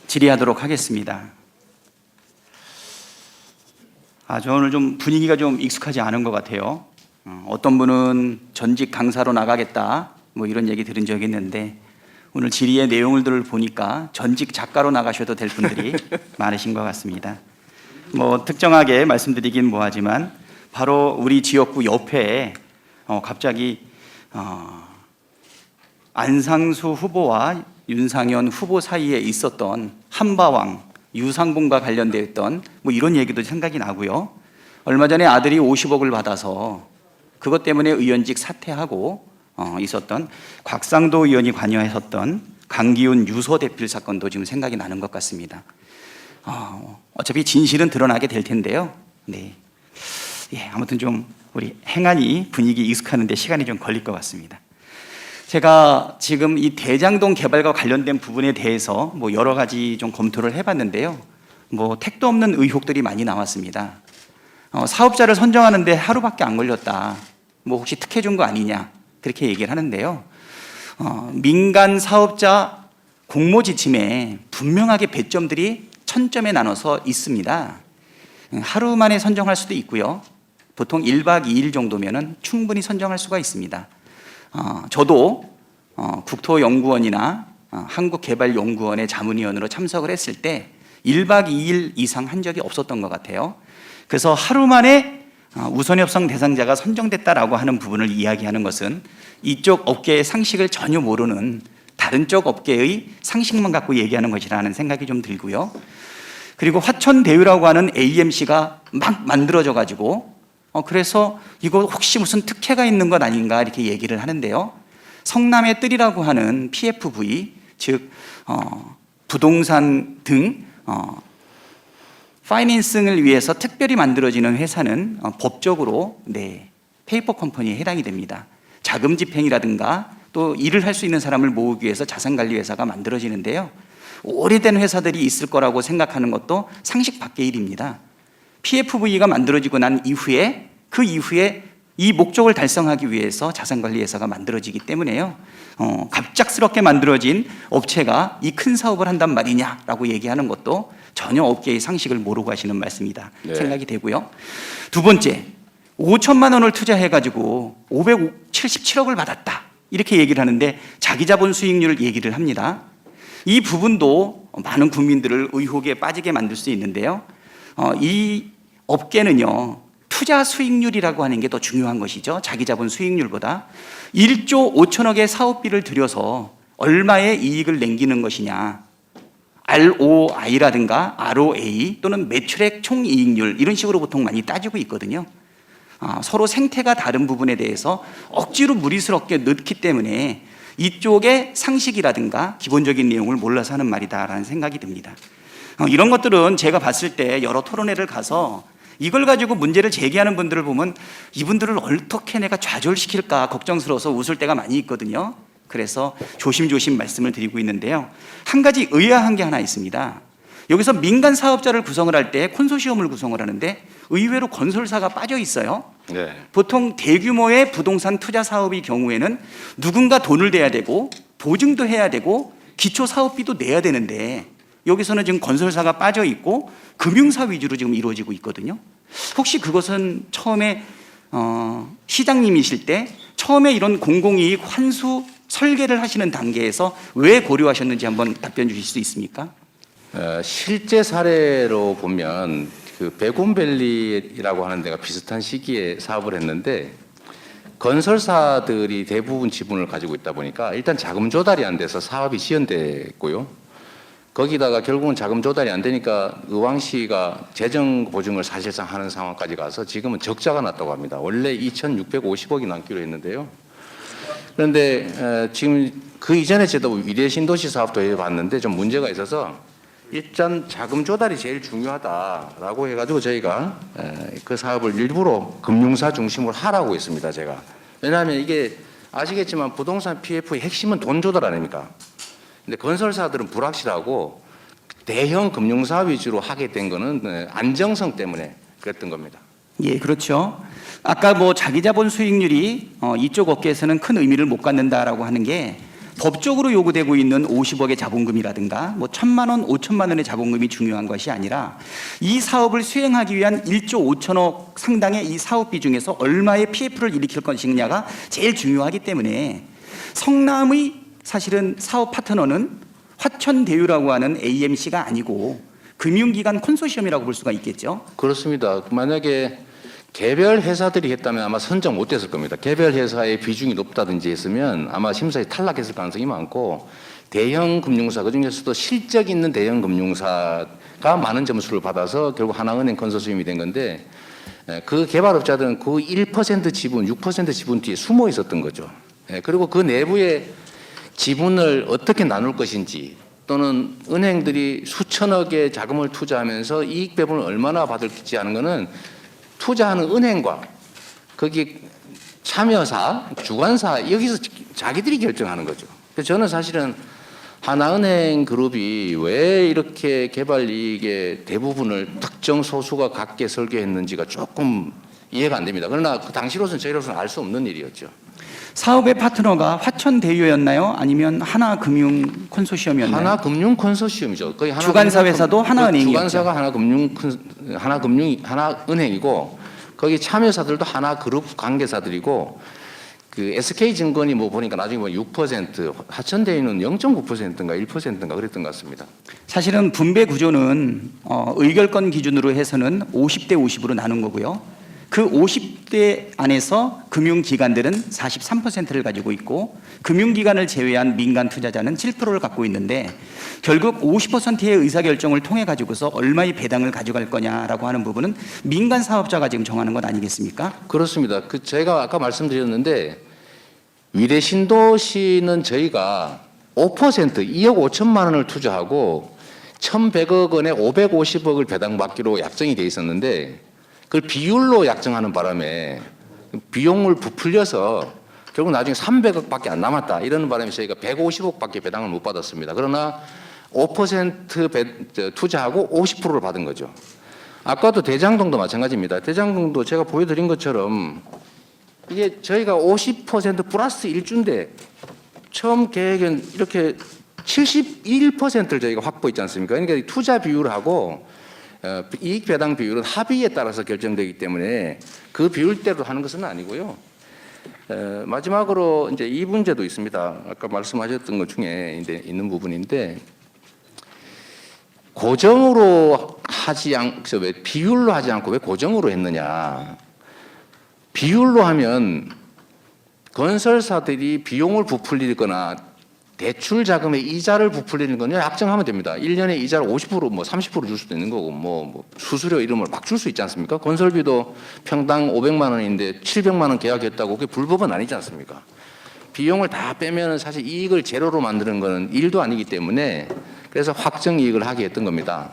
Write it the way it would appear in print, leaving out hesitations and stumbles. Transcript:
질의하도록 하겠습니다. 저 오늘 좀 분위기가 좀 익숙하지 않은 것 같아요. 어떤 분은 전직 강사로 나가겠다 뭐 이런 얘기 들은 적이 있는데 오늘 질의의 내용을 보니까 전직 작가로 나가셔도 될 분들이 많으신 것 같습니다. 뭐 특정하게 말씀드리긴 뭐하지만 바로 우리 지역구 옆에 갑자기 안상수 후보와 윤상현 후보 사이에 있었던 한바왕 유상봉과 관련되었던 뭐 이런 얘기도 생각이 나고요. 얼마 전에 아들이 50억을 받아서 그것 때문에 의원직 사퇴하고 있었던 곽상도 의원이 관여했었던 강기훈 유서 대필 사건도 지금 생각이 나는 것 같습니다. 어차피 진실은 드러나게 될 텐데요. 네, 아무튼 좀 우리 행안위 분위기 익숙하는 데 시간이 좀 걸릴 것 같습니다. 제가 지금 이 대장동 개발과 관련된 부분에 대해서 뭐 여러 가지 좀 검토를 해봤는데요. 뭐 택도 없는 의혹들이 많이 나왔습니다. 사업자를 선정하는데 하루밖에 안 걸렸다. 뭐 혹시 특혜 준 거 아니냐 그렇게 얘기를 하는데요. 민간 사업자 공모 지침에 분명하게 배점들이 1000점에 나눠서 있습니다. 하루 만에 선정할 수도 있고요. 보통 1박 2일 정도면은 충분히 선정할 수가 있습니다. 저도 국토연구원이나 한국개발연구원의 자문위원으로 참석을 했을 때 1박 2일 이상 한 적이 없었던 것 같아요. 그래서 하루 만에 우선협상 대상자가 선정됐다라고 하는 부분을 이야기하는 것은 이쪽 업계의 상식을 전혀 모르는 다른 쪽 업계의 상식만 갖고 얘기하는 것이라는 생각이 좀 들고요. 그리고 화천대유라고 하는 AMC가 막 만들어져 가지고 그래서 이거 혹시 무슨 특혜가 있는 것 아닌가 이렇게 얘기를 하는데요. 성남의 뜰이라고 하는 PFV, 즉 부동산 등 파이낸싱을 위해서 특별히 만들어지는 회사는 법적으로 페이퍼 컴퍼니에 해당이 됩니다. 자금 집행이라든가 또 일을 할 수 있는 사람을 모으기 위해서 자산관리 회사가 만들어지는데요. 오래된 회사들이 있을 거라고 생각하는 것도 상식 밖의 일입니다. PFV가 만들어지고 난 이후에 그 이후에 이 목적을 달성하기 위해서 자산관리회사가 만들어지기 때문에요. 갑작스럽게 만들어진 업체가 이 큰 사업을 한단 말이냐라고 얘기하는 것도 전혀 업계의 상식을 모르고 하시는 말씀이다 생각이 되고요. 두 번째, 5천만 원을 투자해가지고 577억을 받았다 이렇게 얘기를 하는데 자기자본 수익률을 얘기를 합니다. 이 부분도 많은 국민들을 의혹에 빠지게 만들 수 있는데요. 이 업계는요, 투자 수익률이라고 하는 게 더 중요한 것이죠. 자기 자본 수익률보다 1조 5천억의 사업비를 들여서 얼마의 이익을 남기는 것이냐, ROI라든가 ROA 또는 매출액 총이익률 이런 식으로 보통 많이 따지고 있거든요. 서로 생태가 다른 부분에 대해서 억지로 무리스럽게 넣기 때문에 이쪽의 상식이라든가 기본적인 내용을 몰라서 하는 말이다라는 생각이 듭니다. 이런 것들은 제가 봤을 때 여러 토론회를 가서 이걸 가지고 문제를 제기하는 분들을 보면 이분들을 어떻게 내가 좌절시킬까 걱정스러워서 웃을 때가 많이 있거든요. 그래서 조심조심 말씀을 드리고 있는데요. 한 가지 의아한 게 하나 있습니다. 여기서 민간 사업자를 구성을 할 때 콘소시엄을 구성을 하는데 의외로 건설사가 빠져 있어요. 네. 보통 대규모의 부동산 투자 사업의 경우에는 누군가 돈을 대야 되고 보증도 해야 되고 기초 사업비도 내야 되는데 여기서는 지금 건설사가 빠져 있고 금융사 위주로 지금 이루어지고 있거든요. 혹시 그것은 처음에 시장님이실 때 처음에 이런 공공이익 환수 설계를 하시는 단계에서 왜 고려하셨는지 한번 답변 주실 수 있습니까? 실제 사례로 보면 그 베곤밸리라고 하는 데가 비슷한 시기에 사업을 했는데 건설사들이 대부분 지분을 가지고 있다 보니까 일단 자금 조달이 안 돼서 사업이 지연됐고요. 거기다가 결국은 자금 조달이 안 되니까 의왕시가 재정 보증을 사실상 하는 상황까지 가서 지금은 적자가 났다고 합니다. 원래 2,650억이 남기로 했는데요. 그런데 지금 그 이전에 저도 위례 신도시 사업도 해봤는데 좀 문제가 있어서 일단 자금 조달이 제일 중요하다라고 해가지고 저희가 그 사업을 일부러 금융사 중심으로 하라고 했습니다. 제가. 왜냐하면 이게 아시겠지만 부동산 PF의 핵심은 돈 조달 아닙니까? 근데 건설사들은 불확실하고 대형 금융사 위주로 하게 된 거는 안정성 때문에 그랬던 겁니다. 예, 그렇죠. 아까 뭐 자기 자본 수익률이 이쪽 업계에서는 큰 의미를 못 갖는다라고 하는 게 법적으로 요구되고 있는 50억의 자본금이라든가 뭐 1,000만 원, 5천만 원의 자본금이 중요한 것이 아니라 이 사업을 수행하기 위한 1조 5천억 상당의 이 사업비 중에서 얼마의 PF를 일으킬 것이냐가 제일 중요하기 때문에 성남의 사실은 사업 파트너는 화천대유라고 하는 AMC가 아니고 금융기관 콘소시엄이라고 볼 수가 있겠죠. 그렇습니다. 만약에 개별 회사들이 했다면 아마 선정 못 됐을 겁니다. 개별 회사의 비중이 높다든지 했으면 아마 심사에 탈락했을 가능성이 많고, 대형 금융사, 그중에서도 실적 있는 대형 금융사가 많은 점수를 받아서 결국 하나은행 컨소시엄이 된 건데, 그 개발업자들은 그 1% 지분, 6% 지분 뒤에 숨어 있었던 거죠. 그리고 그 내부에 지분을 어떻게 나눌 것인지, 또는 은행들이 수천억의 자금을 투자하면서 이익 배분을 얼마나 받을지 하는 것은 투자하는 은행과 거기 참여사, 주관사 여기서 자기들이 결정하는 거죠. 그래서 저는 사실은 하나은행 그룹이 왜 이렇게 개발 이익의 대부분을 특정 소수가 갖게 설계했는지가 조금 이해가 안 됩니다. 그러나 그 당시로서는 저희로서는 알 수 없는 일이었죠. 사업의 파트너가 화천대유였나요? 아니면 하나금융 콘소시엄이었나요? 하나금융 컨소시엄이죠. 거의 주관사 회사도 하나은행이었죠. 주관사가 하나은행이고 거기 참여사들도 하나그룹 관계사들이고, 그 SK증권이 뭐 보니까 나중에 보면 6%, 화천대유는 0.9%인가 1%인가 그랬던 것 같습니다. 사실은 분배 구조는 의결권 기준으로 해서는 50대 50으로 나눈 거고요. 그 50대 안에서 금융기관들은 43%를 가지고 있고 금융기관을 제외한 민간 투자자는 7%를 갖고 있는데, 결국 50%의 의사결정을 통해 가지고서 얼마의 배당을 가져갈 거냐라고 하는 부분은 민간 사업자가 지금 정하는 것 아니겠습니까? 그렇습니다. 그 제가 아까 말씀드렸는데, 위례신도시는 저희가 5% 2억 5천만 원을 투자하고 1,100억 원에 550억을 배당받기로 약정이 돼 있었는데, 그걸 비율로 약정하는 바람에 비용을 부풀려서 결국 나중에 300억밖에 안 남았다 이러는 바람에 저희가 150억밖에 배당을 못 받았습니다. 그러나 5% 투자하고 50%를 받은 거죠. 아까도 대장동도 마찬가지입니다. 대장동도 제가 보여드린 것처럼 이게 저희가 50% 플러스 1주인데 처음 계획은 이렇게 71%를 저희가 확보했지 않습니까? 그러니까 투자 비율하고 이익 배당 비율은 합의에 따라서 결정되기 때문에 그 비율대로 하는 것은 아니고요. 마지막으로 이제 이 문제도 있습니다. 아까 말씀하셨던 것 중에 이제 있는 부분인데, 고정으로 하지 않고 왜 비율로 하지 않고 왜 고정으로 했느냐? 비율로 하면 건설사들이 비용을 부풀리거나 대출 자금의 이자를 부풀리는 건 약정하면 됩니다. 1년에 이자를 50%, 뭐 30% 줄 수도 있는 거고, 뭐 수수료 이런 걸 막 줄 수 있지 않습니까? 건설비도 평당 500만 원인데 700만 원 계약했다고 그게 불법은 아니지 않습니까? 비용을 다 빼면 사실 이익을 제로로 만드는 거는 일도 아니기 때문에 그래서 확정 이익을 하게 했던 겁니다.